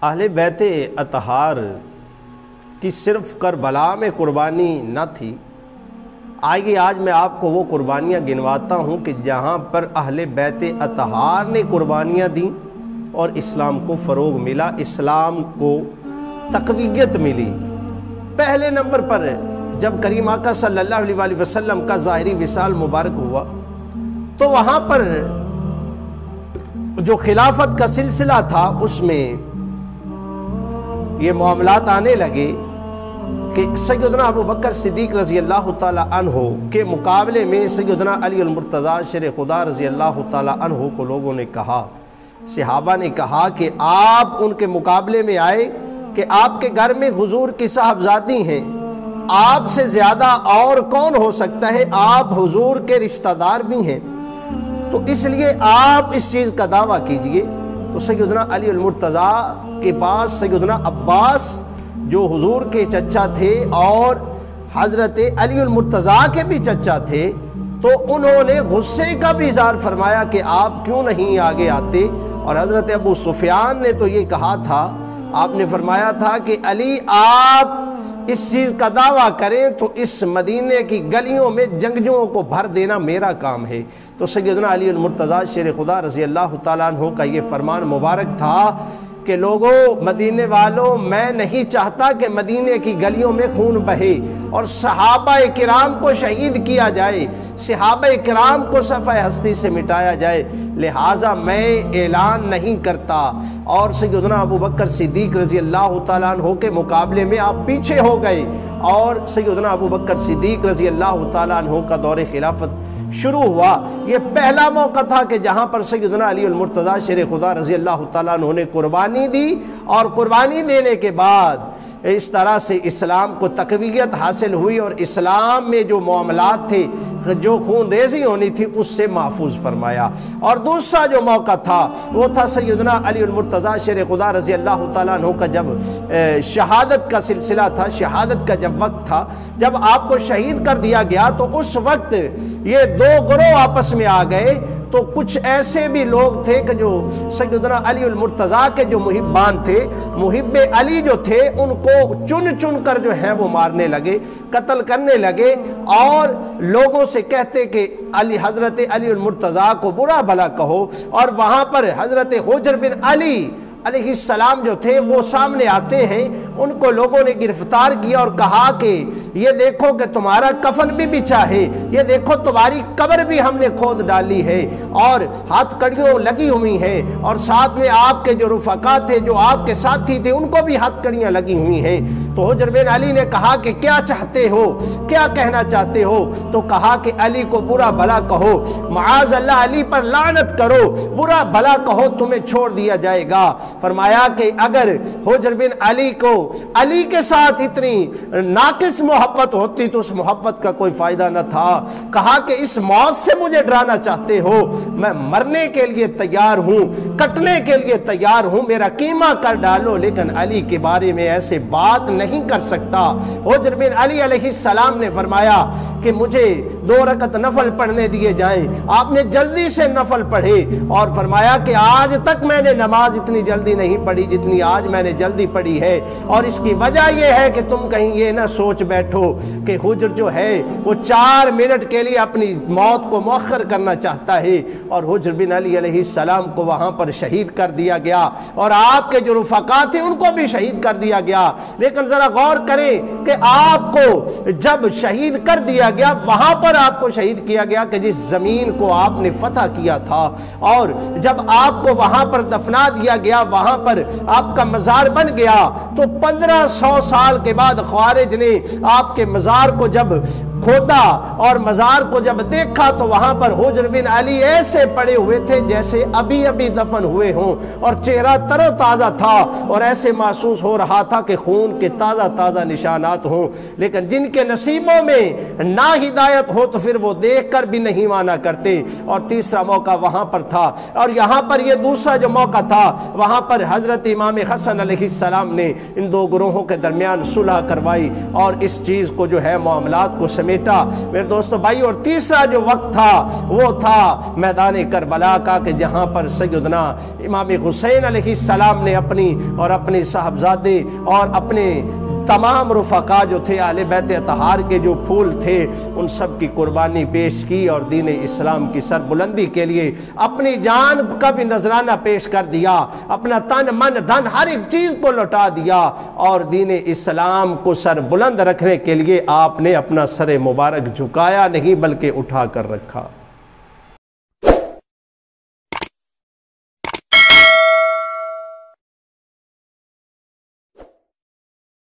اہل بیت اطہار کی صرف کربلا میں قربانی نہ تھی. آئیے آج میں آپ کو وہ قربانیاں گنواتا ہوں کہ جہاں پر اہل بیت اطہار نے قربانیاں دیں اور اسلام کو فروغ ملا، اسلام کو تقویت ملی. پہلے نمبر پر جب کریم آقا صلی اللہ علیہ وآلہ وسلم کا ظاہری وصال مبارک ہوا تو وہاں پر جو خلافت کا سلسلہ تھا اس میں یہ معاملات آنے لگے کہ سیدنا ابوبکر صدیق رضی اللہ تعالیٰ عنہ کے مقابلے میں سیدنا علی المرتضی شیر خدا رضی اللہ تعالیٰ عنہ کو لوگوں نے کہا، صحابہ نے کہا کہ آپ ان کے مقابلے میں آئے کہ آپ کے گھر میں حضور کی صاحبزادی ہیں، آپ سے زیادہ اور کون ہو سکتا ہے، آپ حضور کے رشتہ دار بھی ہیں، تو اس لیے آپ اس چیز کا دعویٰ کیجئے. تو سیدنا علی المرتضی کے پاس سیدنا عباس جو حضور کے چچا تھے اور حضرت علی المرتضی کے بھی چچا تھے، تو انہوں نے غصے کا بھی اظہار فرمایا کہ آپ کیوں نہیں آگے آتے. اور حضرت ابو سفیان نے تو یہ کہا تھا، آپ نے فرمایا تھا کہ علی آپ اس چیز کا دعویٰ کریں تو اس مدینے کی گلیوں میں جنگجوؤں کو بھر دینا میرا کام ہے. تو سیدنا علی المرتضی شیر خدا رضی اللہ تعالیٰ عنہ کا یہ فرمان مبارک تھا کہ لوگوں، مدینے والوں، میں نہیں چاہتا کہ مدینے کی گلیوں میں خون بہے اور صحابہ کرام کو شہید کیا جائے، صحابہ کرام کو صفحہ ہستی سے مٹایا جائے، لہٰذا میں اعلان نہیں کرتا. اور سیدنا ابوبکر صدیق رضی اللہ تعالیٰ عنہ کے مقابلے میں آپ پیچھے ہو گئے اور سیدنا ابوبکر صدیق رضی اللہ تعالیٰ عنہ کا دور خلافت شروع ہوا. یہ پہلا موقع تھا کہ جہاں پر سیدنا علی المرتضی شیر خدا رضی اللہ تعالیٰ عنہ نے قربانی دی، اور قربانی دینے کے بعد اس طرح سے اسلام کو تقویت حاصل ہوئی اور اسلام میں جو معاملات تھے، جو خون ریزی ہونی تھی، اس سے محفوظ فرمایا. اور دوسرا جو موقع تھا وہ تھا سیدنا علی المرتضی شیر خدا رضی اللہ تعالیٰ عنہ کا جب شہادت کا سلسلہ تھا، شہادت کا جب وقت تھا، جب آپ کو شہید کر دیا گیا، تو اس وقت یہ دو گروہ آپس میں آ گئے. تو کچھ ایسے بھی لوگ تھے کہ جو سیدنا علی المرتضی کے جو محبان تھے، محب علی جو تھے، ان کو چن چن کر جو ہیں وہ مارنے لگے، قتل کرنے لگے، اور لوگوں سے کہتے کہ حضرت علی المرتضی کو برا بھلا کہو. اور وہاں پر حضرت حجر بن علی علیہ السلام جو تھے وہ سامنے آتے ہیں، ان کو لوگوں نے گرفتار کیا اور کہا کہ یہ دیکھو کہ تمہارا کفن بھی بچھا ہے، یہ دیکھو تمہاری قبر بھی ہم نے کھود ڈالی ہے، اور ہاتھ کڑیوں لگی ہوئی ہیں، اور ساتھ میں آپ کے جو رفقا تھے، جو آپ کے ساتھی تھے، ان کو بھی ہاتھ کڑیاں لگی ہوئی ہیں. تو حجر بن علی نے کہا کہ کیا چاہتے ہو، کیا کہنا چاہتے ہو؟ تو کہا کہ علی کو برا بھلا کہو، معاذ اللہ علی پر لعنت کرو، برا بھلا کہو، تمہیں چھوڑ دیا جائے گا. فرمایا کہ اگر حجر بن علی کو علی کے ساتھ اتنی ناقص محبت ہوتی تو اس محبت کا کوئی فائدہ نہ تھا. کہا کہ اس موت سے مجھے ڈرانا چاہتے ہو، میں مرنے کے لیے تیار ہوں، کٹنے کے لیے تیار ہوں، میرا قیمہ کر ڈالو، لیکن علی کے بارے میں ایسے بات نہیں کر سکتا. حجر بن علی علیہ السلام نے فرمایا کہ مجھے 2 رکعت نفل پڑھنے دیے جائیں. آپ نے جلدی سے نفل پڑھے اور فرمایا کہ آج تک میں نے نماز اتنی جلدی نہیں پڑھی جتنی آج میں نے جلدی پڑھی ہے، اور اس کی وجہ یہ ہے کہ تم کہیں یہ نہ سوچ بیٹھو کہ حجر جو ہے وہ 4 منٹ کے لیے اپنی موت کو مؤخر کرنا چاہتا ہے. اور حجر بن علی علیہ السلام کو وہاں پر شہید کر دیا گیا، اور آپ کے جو رفقا تھے ان کو بھی شہید کر دیا گیا. لیکن ذرا غور کریں کہ آپ کو جب شہید کر دیا گیا، وہاں پر آپ کو شہید کیا گیا کہ جس زمین کو آپ نے فتح کیا تھا، اور جب آپ کو وہاں پر دفنا دیا گیا، وہاں پر آپ کا مزار بن گیا، تو 1500 سال کے بعد خوارج نے آپ کے مزار کو جب کھودا اور مزار کو جب دیکھا تو وہاں پر حجر بن علی ایسے پڑے ہوئے تھے جیسے ابھی ابھی دفن ہوئے ہوں، اور چہرہ تر و تازہ تھا، اور ایسے محسوس ہو رہا تھا کہ خون کے تازہ تازہ نشانات ہوں. لیکن جن کے نصیبوں میں نا ہدایت ہو تو پھر وہ دیکھ کر بھی نہیں مانا کرتے. اور تیسرا موقع وہاں پر تھا، اور یہاں پر یہ دوسرا جو موقع تھا، وہاں پر حضرت امام حسن علیہ السلام نے ان 2 گروہوں کے درمیان صلح کروائی، اور اس چیز کو جو ہے معاملات کو سمیٹ سمیٹا میرے دوستو بھائی۔ اور تیسرا جو وقت تھا وہ تھا میدان کربلا کا، کہ جہاں پر سیدنا امام حسین علیہ السلام نے اپنی اور اپنے صاحبزادے اور اپنے تمام رفقا جو تھے اہل بیت اطہار کے جو پھول تھے ان سب کی قربانی پیش کی، اور دین اسلام کی سربلندی کے لیے اپنی جان کا بھی نذرانہ پیش کر دیا، اپنا تن من دھن ہر ایک چیز کو لوٹا دیا، اور دین اسلام کو سر بلند رکھنے کے لیے آپ نے اپنا سر مبارک جھکایا نہیں بلکہ اٹھا کر رکھا۔